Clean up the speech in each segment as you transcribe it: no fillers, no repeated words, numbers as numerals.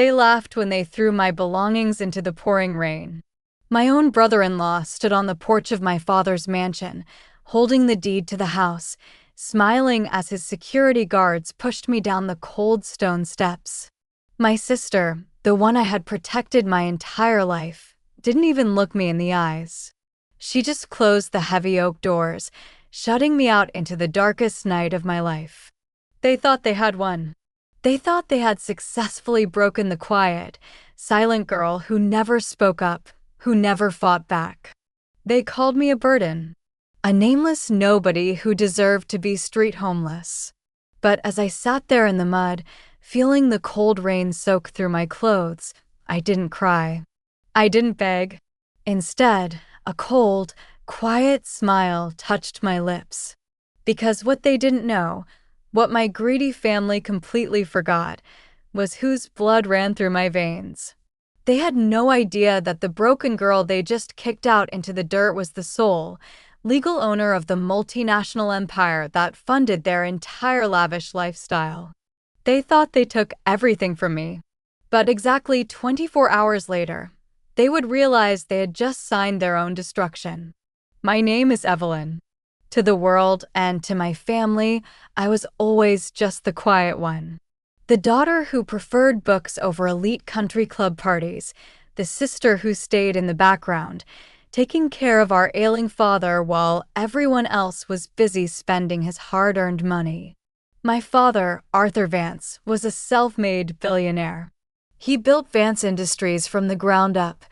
They laughed when they threw my belongings into the pouring rain. My own brother-in-law stood on the porch of my father's mansion, holding the deed to the house, smiling as his security guards pushed me down the cold stone steps. My sister, the one I had protected my entire life, didn't even look me in the eyes. She just closed the heavy oak doors, shutting me out into the darkest night of my life. They thought they had won. They thought they had successfully broken the quiet, silent girl who never spoke up, who never fought back. They called me a burden, a nameless nobody who deserved to be street homeless. But as I sat there in the mud, feeling the cold rain soak through my clothes, I didn't cry. I didn't beg. Instead, a cold, quiet smile touched my lips. Because what they didn't know, what my greedy family completely forgot, was whose blood ran through my veins. They had no idea that the broken girl they just kicked out into the dirt was the sole, legal owner of the multinational empire that funded their entire lavish lifestyle. They thought they took everything from me. But exactly 24 hours later, they would realize they had just signed their own destruction. My name is Evelyn. To the world and to my family, I was always just the quiet one. The daughter who preferred books over elite country club parties, the sister who stayed in the background, taking care of our ailing father while everyone else was busy spending his hard-earned money. My father, Arthur Vance, was a self-made billionaire. He built Vance Industries from the ground up,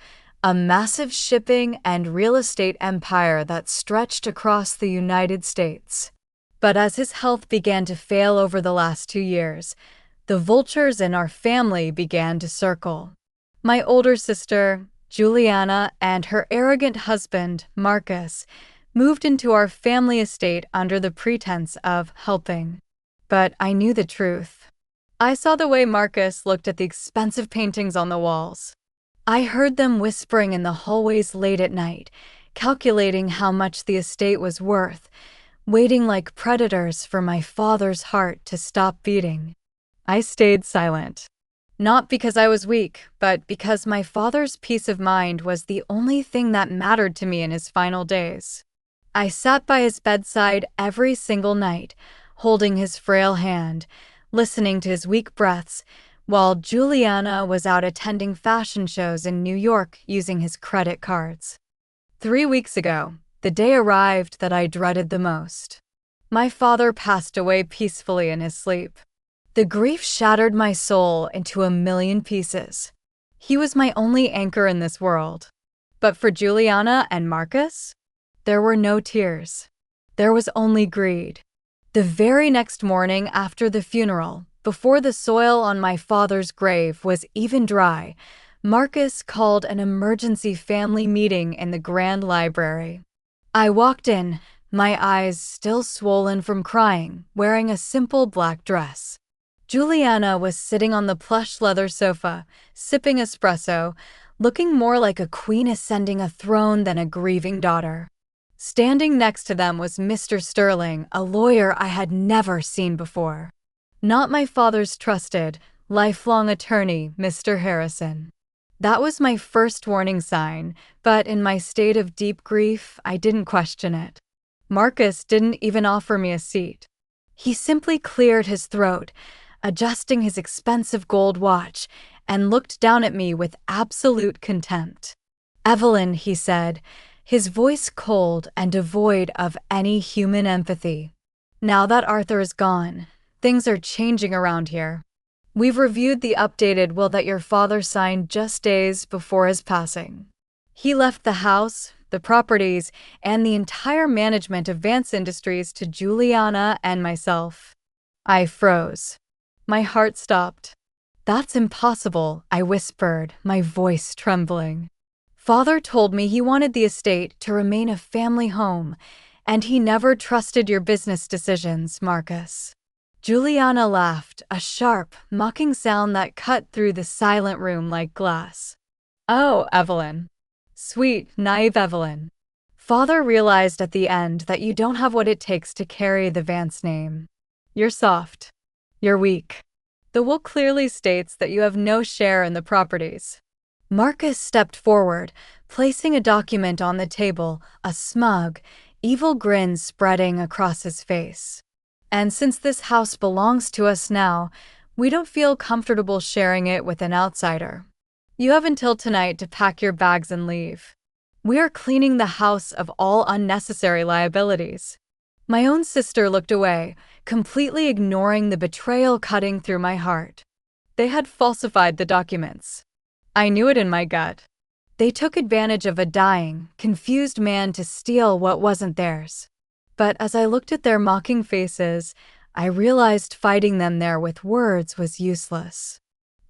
a massive shipping and real estate empire that stretched across the United States. But as his health began to fail over the last 2 years, the vultures in our family began to circle. My older sister, Juliana, and her arrogant husband, Marcus, moved into our family estate under the pretense of helping. But I knew the truth. I saw the way Marcus looked at the expensive paintings on the walls. I heard them whispering in the hallways late at night, calculating how much the estate was worth, waiting like predators for my father's heart to stop beating. I stayed silent. Not because I was weak, but because my father's peace of mind was the only thing that mattered to me in his final days. I sat by his bedside every single night, holding his frail hand, listening to his weak breaths, while Juliana was out attending fashion shows in New York using his credit cards. 3 weeks ago, the day arrived that I dreaded the most. My father passed away peacefully in his sleep. The grief shattered my soul into a million pieces. He was my only anchor in this world. But for Juliana and Marcus, there were no tears. There was only greed. The very next morning after the funeral, before the soil on my father's grave was even dry, Marcus called an emergency family meeting in the Grand Library. I walked in, my eyes still swollen from crying, wearing a simple black dress. Juliana was sitting on the plush leather sofa, sipping espresso, looking more like a queen ascending a throne than a grieving daughter. Standing next to them was Mr. Sterling, a lawyer I had never seen before. Not my father's trusted, lifelong attorney, Mr. Harrison. That was my first warning sign, but in my state of deep grief, I didn't question it. Marcus didn't even offer me a seat. He simply cleared his throat, adjusting his expensive gold watch, and looked down at me with absolute contempt. "Evelyn," he said, his voice cold and devoid of any human empathy. "Now that Arthur is gone, things are changing around here. We've reviewed the updated will that your father signed just days before his passing. He left the house, the properties, and the entire management of Vance Industries to Juliana and myself." I froze. My heart stopped. "That's impossible," I whispered, my voice trembling. "Father told me he wanted the estate to remain a family home, and he never trusted your business decisions, Marcus." Juliana laughed, a sharp, mocking sound that cut through the silent room like glass. "Oh, Evelyn. Sweet, naive Evelyn. Father realized at the end that you don't have what it takes to carry the Vance name. You're soft. You're weak." The will clearly states that you have no share in the properties. Marcus stepped forward, placing a document on the table, a smug, evil grin spreading across his face. And since this house belongs to us now, we don't feel comfortable sharing it with an outsider. You have until tonight to pack your bags and leave. We are cleaning the house of all unnecessary liabilities. My own sister looked away, completely ignoring the betrayal cutting through my heart. They had falsified the documents. I knew it in my gut. They took advantage of a dying, confused man to steal what wasn't theirs. But as I looked at their mocking faces, I realized fighting them there with words was useless.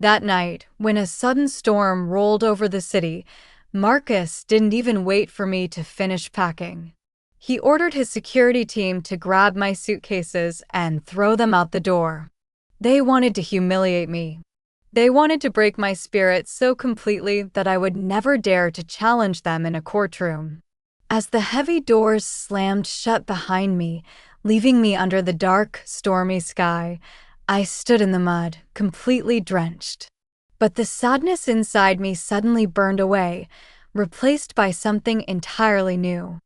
That night, when a sudden storm rolled over the city, Marcus didn't even wait for me to finish packing. He ordered his security team to grab my suitcases and throw them out the door. They wanted to humiliate me. They wanted to break my spirit so completely that I would never dare to challenge them in a courtroom. As the heavy doors slammed shut behind me, leaving me under the dark, stormy sky, I stood in the mud, completely drenched. But the sadness inside me suddenly burned away, replaced by something entirely new.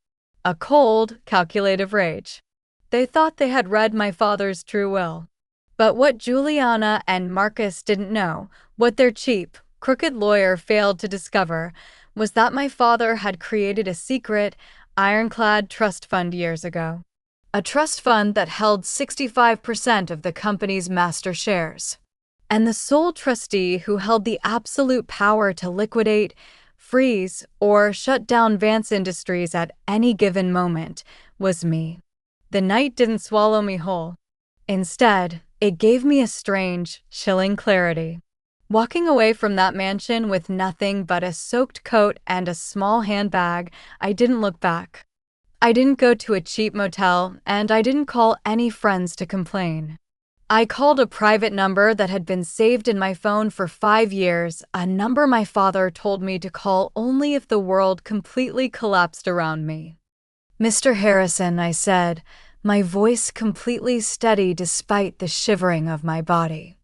A cold, calculative rage. They thought they had read my father's true will. But what Juliana and Marcus didn't know, what their cheap, crooked lawyer failed to discover, was that my father had created a secret, ironclad trust fund years ago. A trust fund that held 65% of the company's master shares. And the sole trustee who held the absolute power to liquidate, freeze, or shut down Vance Industries at any given moment was me. The night didn't swallow me whole. Instead, it gave me a strange, chilling clarity. Walking away from that mansion with nothing but a soaked coat and a small handbag, I didn't look back. I didn't go to a cheap motel, and I didn't call any friends to complain. I called a private number that had been saved in my phone for 5 years, a number my father told me to call only if the world completely collapsed around me. "Mr. Harrison," I said, my voice completely steady despite the shivering of my body.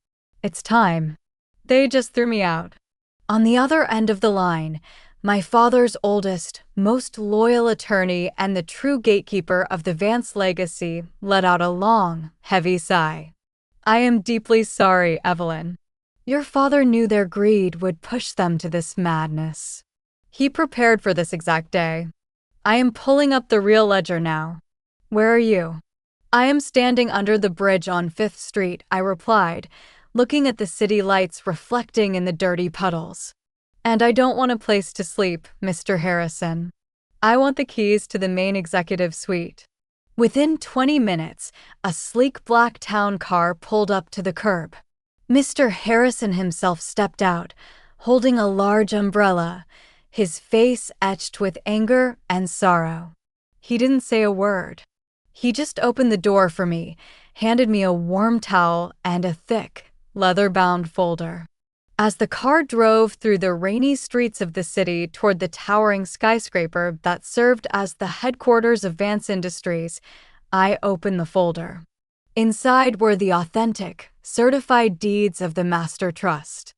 "It's time." They just threw me out. On the other end of the line, my father's oldest, most loyal attorney and the true gatekeeper of the Vance legacy let out a long, heavy sigh. "I am deeply sorry, Evelyn. Your father knew their greed would push them to this madness. He prepared for this exact day. I am pulling up the real ledger now. Where are you?" "I am standing under the bridge on 5th Street, I replied, looking at the city lights reflecting in the dirty puddles. "And I don't want a place to sleep, Mr. Harrison. I want the keys to the main executive suite." Within 20 minutes, a sleek black town car pulled up to the curb. Mr. Harrison himself stepped out, holding a large umbrella, his face etched with anger and sorrow. He didn't say a word. He just opened the door for me, handed me a warm towel and a thick, leather-bound folder. As the car drove through the rainy streets of the city toward the towering skyscraper that served as the headquarters of Vance Industries, I opened the folder. Inside were the authentic, certified deeds of the Master Trust.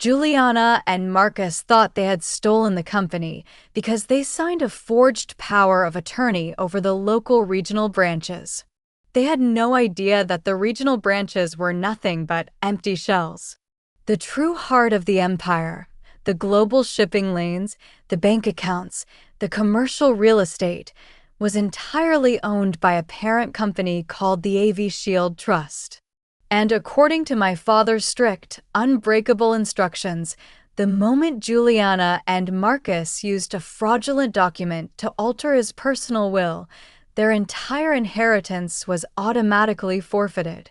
Juliana and Marcus thought they had stolen the company because they signed a forged power of attorney over the local regional branches. They had no idea that the regional branches were nothing but empty shells. The true heart of the empire, the global shipping lanes, the bank accounts, the commercial real estate, was entirely owned by a parent company called the AV Shield Trust. And according to my father's strict, unbreakable instructions, the moment Juliana and Marcus used a fraudulent document to alter his personal will, their entire inheritance was automatically forfeited,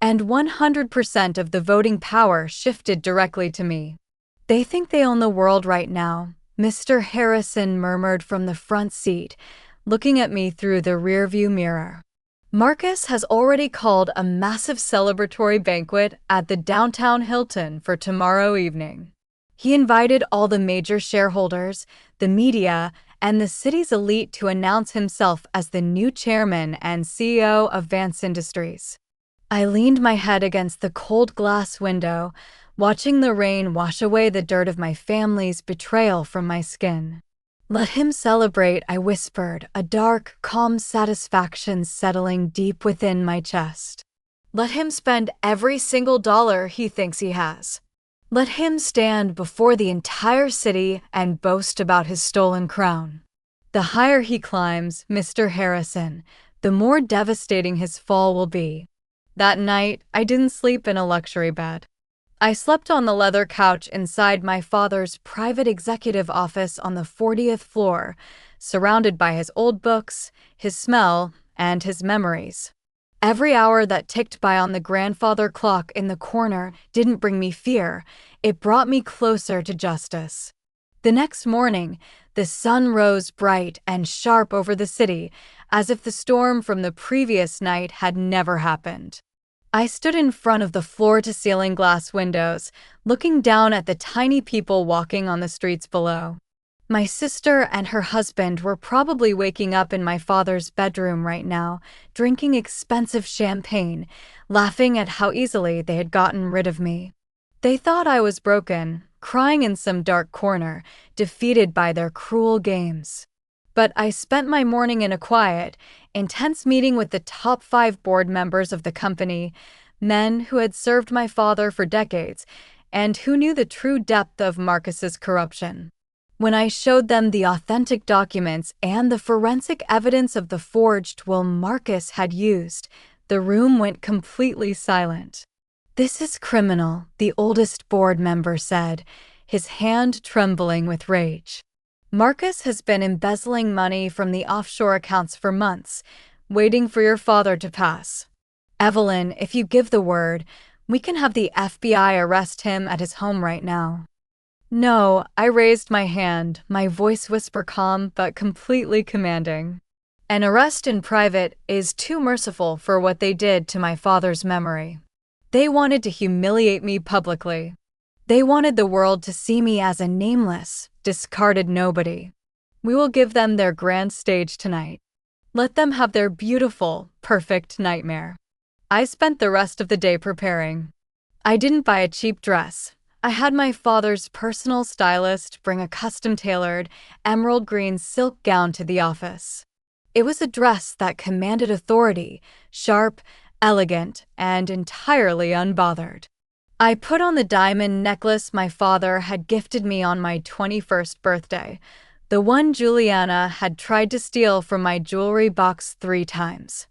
and 100% of the voting power shifted directly to me. "They think they own the world right now," Mr. Harrison murmured from the front seat, looking at me through the rearview mirror. "Marcus has already called a massive celebratory banquet at the downtown Hilton for tomorrow evening. He invited all the major shareholders, the media, and the city's elite to announce himself as the new chairman and CEO of Vance Industries. I leaned my head against the cold glass window, watching the rain wash away the dirt of my family's betrayal from my skin. "Let him celebrate," I whispered, a dark, calm satisfaction settling deep within my chest. "Let him spend every single dollar he thinks he has. Let him stand before the entire city and boast about his stolen crown. The higher he climbs, Mr. Harrison, the more devastating his fall will be." That night, I didn't sleep in a luxury bed. I slept on the leather couch inside my father's private executive office on the 40th floor, surrounded by his old books, his smell, and his memories. Every hour that ticked by on the grandfather clock in the corner didn't bring me fear, it brought me closer to justice. The next morning, the sun rose bright and sharp over the city, as if the storm from the previous night had never happened. I stood in front of the floor-to-ceiling glass windows, looking down at the tiny people walking on the streets below. My sister and her husband were probably waking up in my father's bedroom right now, drinking expensive champagne, laughing at how easily they had gotten rid of me. They thought I was broken, crying in some dark corner, defeated by their cruel games. But I spent my morning in a quiet, intense meeting with the top 5 board members of the company, men who had served my father for decades and who knew the true depth of Marcus's corruption. When I showed them the authentic documents and the forensic evidence of the forged will Marcus had used, the room went completely silent. "This is criminal," the oldest board member said, his hand trembling with rage. "Marcus has been embezzling money from the offshore accounts for months, waiting for your father to pass. Evelyn, if you give the word, we can have the FBI arrest him at his home right now." "No," I raised my hand, my voice whisper calm but completely commanding. "An arrest in private is too merciful for what they did to my father's memory. They wanted to humiliate me publicly. They wanted the world to see me as a nameless, discarded nobody. We will give them their grand stage tonight. Let them have their beautiful, perfect nightmare." I spent the rest of the day preparing. I didn't buy a cheap dress. I had my father's personal stylist bring a custom-tailored, emerald green silk gown to the office. It was a dress that commanded authority, sharp, elegant, and entirely unbothered. I put on the diamond necklace my father had gifted me on my 21st birthday, the one Juliana had tried to steal from my jewelry box 3 times.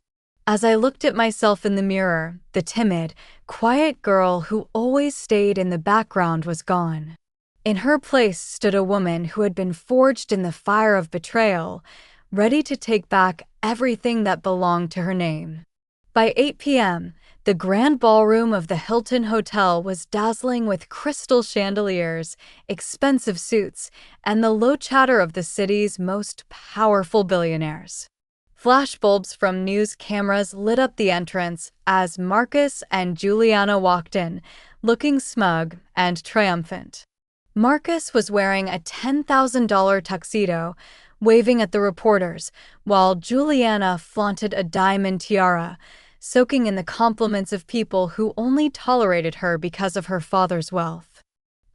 As I looked at myself in the mirror, the timid, quiet girl who always stayed in the background was gone. In her place stood a woman who had been forged in the fire of betrayal, ready to take back everything that belonged to her name. By 8 p.m., the grand ballroom of the Hilton Hotel was dazzling with crystal chandeliers, expensive suites, and the low chatter of the city's most powerful billionaires. Flashbulbs from news cameras lit up the entrance as Marcus and Juliana walked in, looking smug and triumphant. Marcus was wearing a $10,000 tuxedo, waving at the reporters, while Juliana flaunted a diamond tiara, soaking in the compliments of people who only tolerated her because of her father's wealth.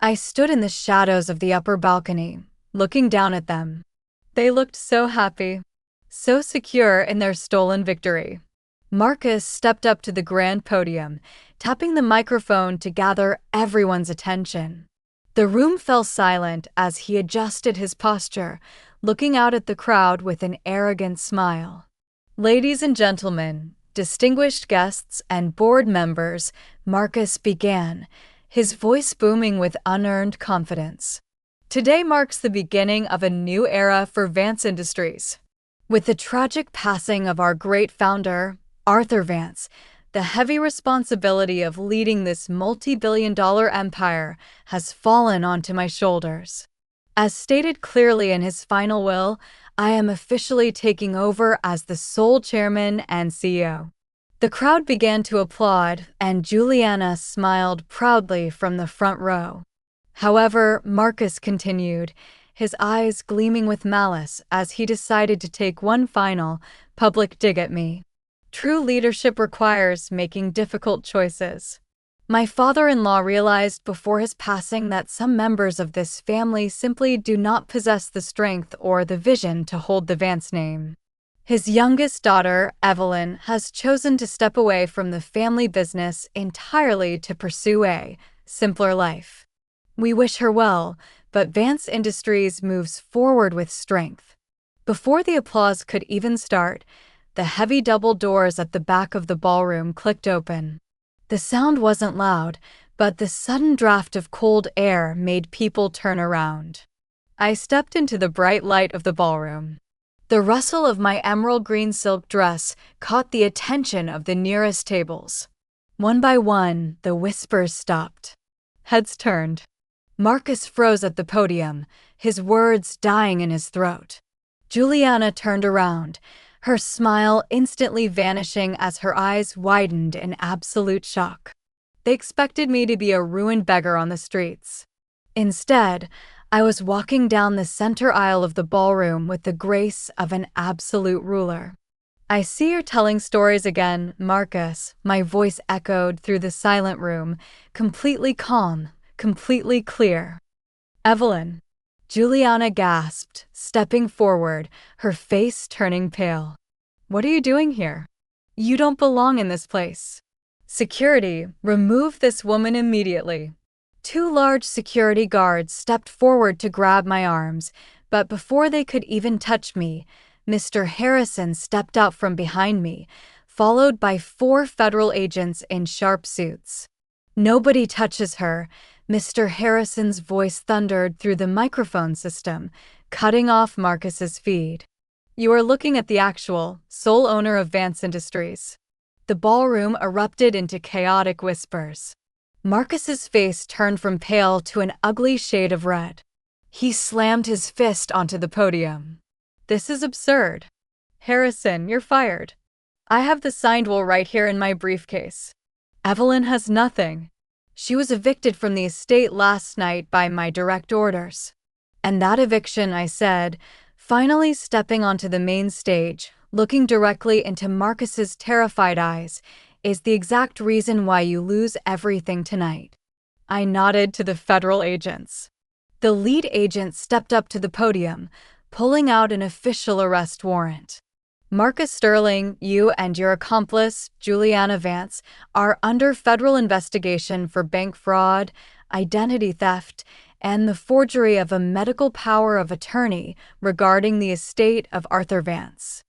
I stood in the shadows of the upper balcony, looking down at them. They looked so happy, so secure in their stolen victory. Marcus stepped up to the grand podium, tapping the microphone to gather everyone's attention. The room fell silent as he adjusted his posture, looking out at the crowd with an arrogant smile. "Ladies and gentlemen, distinguished guests and board members," Marcus began, his voice booming with unearned confidence. "Today marks the beginning of a new era for Vance Industries. With the tragic passing of our great founder, Arthur Vance, the heavy responsibility of leading this multi-billion-dollar empire has fallen onto my shoulders. As stated clearly in his final will, I am officially taking over as the sole chairman and CEO." The crowd began to applaud, and Juliana smiled proudly from the front row. However, Marcus continued, his eyes gleaming with malice as he decided to take one final, public dig at me. True leadership requires making difficult choices. My father-in-law realized before his passing that some members of this family simply do not possess the strength or the vision to hold the Vance name. His youngest daughter, Evelyn, has chosen to step away from the family business entirely to pursue a simpler life. We wish her well, but Vance Industries moves forward with strength. Before the applause could even start, the heavy double doors at the back of the ballroom clicked open. The sound wasn't loud, but the sudden draft of cold air made people turn around. I stepped into the bright light of the ballroom. The rustle of my emerald green silk dress caught the attention of the nearest tables. One by one, the whispers stopped. Heads turned. Marcus froze at the podium, his words dying in his throat. Juliana turned around, her smile instantly vanishing as her eyes widened in absolute shock. They expected me to be a ruined beggar on the streets. Instead, I was walking down the center aisle of the ballroom with the grace of an absolute ruler. "I see you're telling stories again, Marcus," my voice echoed through the silent room, completely calm, completely clear. "Evelyn," Juliana gasped, stepping forward, her face turning pale. "What are you doing here? You don't belong in this place. Security, remove this woman immediately." Two large security guards stepped forward to grab my arms, but before they could even touch me, Mr. Harrison stepped out from behind me, followed by 4 federal agents in sharp suits. "Nobody touches her," Mr. Harrison's voice thundered through the microphone system, cutting off Marcus's feed. "You are looking at the actual, sole owner of Vance Industries." The ballroom erupted into chaotic whispers. Marcus's face turned from pale to an ugly shade of red. He slammed his fist onto the podium. "This is absurd. Harrison, you're fired. I have the signed will right here in my briefcase. Evelyn has nothing. She was evicted from the estate last night by my direct orders." "And that eviction," I said, finally stepping onto the main stage, looking directly into Marcus's terrified eyes, "is the exact reason why you lose everything tonight." I nodded to the federal agents. The lead agent stepped up to the podium, pulling out an official arrest warrant. "Marcus Sterling, you and your accomplice, Juliana Vance, are under federal investigation for bank fraud, identity theft, and the forgery of a medical power of attorney regarding the estate of Arthur Vance.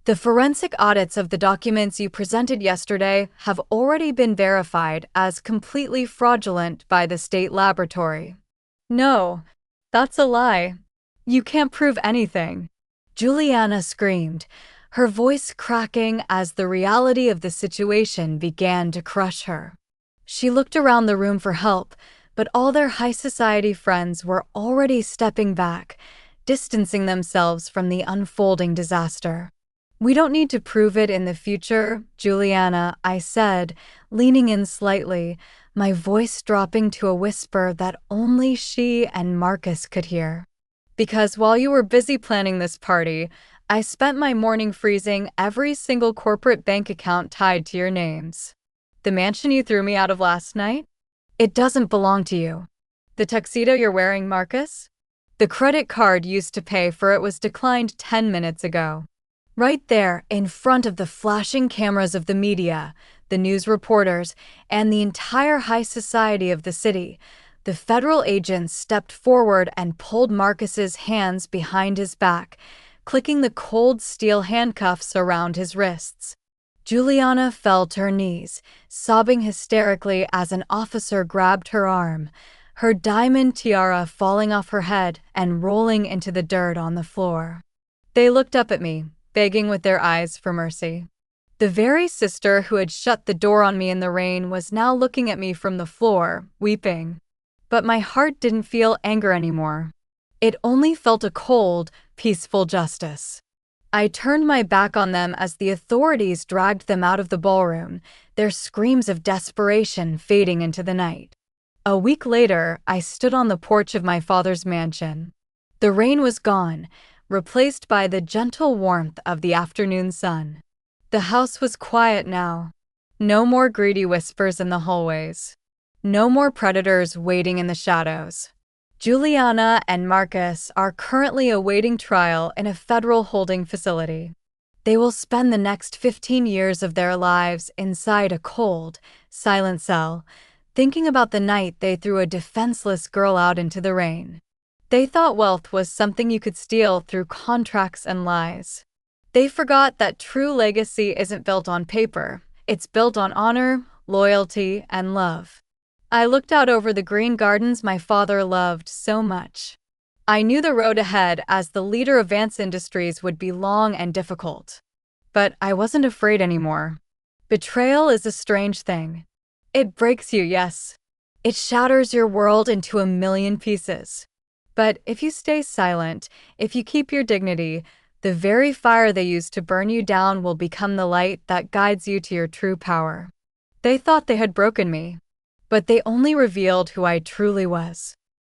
The forensic audits of the documents you presented yesterday have already been verified as completely fraudulent by the state laboratory." "No, that's a lie. You can't prove anything," Juliana screamed, her voice cracking as the reality of the situation began to crush her. She looked around the room for help, but all their high society friends were already stepping back, distancing themselves from the unfolding disaster. "We don't need to prove it in the future, Juliana," I said, leaning in slightly, my voice dropping to a whisper that only she and Marcus could hear. "Because while you were busy planning this party, I spent my morning freezing every single corporate bank account tied to your names. The mansion you threw me out of last night? It doesn't belong to you. The tuxedo you're wearing, Marcus? The credit card used to pay for it was declined 10 minutes ago." Right there, in front of the flashing cameras of the media, the news reporters, and the entire high society of the city, the federal agents stepped forward and pulled Marcus's hands behind his back, clicking the cold steel handcuffs around his wrists. Juliana fell to her knees, sobbing hysterically as an officer grabbed her arm, her diamond tiara falling off her head and rolling into the dirt on the floor. They looked up at me, begging with their eyes for mercy. The very sister who had shut the door on me in the rain was now looking at me from the floor, weeping. But my heart didn't feel anger anymore. It only felt a cold, peaceful justice. I turned my back on them as the authorities dragged them out of the ballroom, their screams of desperation fading into the night. A week later, I stood on the porch of my father's mansion. The rain was gone, replaced by the gentle warmth of the afternoon sun. The house was quiet now. No more greedy whispers in the hallways. No more predators waiting in the shadows. Juliana and Marcus are currently awaiting trial in a federal holding facility. They will spend the next 15 years of their lives inside a cold, silent cell, thinking about the night they threw a defenseless girl out into the rain. They thought wealth was something you could steal through contracts and lies. They forgot that true legacy isn't built on paper. It's built on honor, loyalty, and love. I looked out over the green gardens my father loved so much. I knew the road ahead as the leader of Vance Industries would be long and difficult. But I wasn't afraid anymore. Betrayal is a strange thing. It breaks you, yes. It shatters your world into a million pieces. But if you stay silent, if you keep your dignity, the very fire they used to burn you down will become the light that guides you to your true power. They thought they had broken me, but they only revealed who I truly was.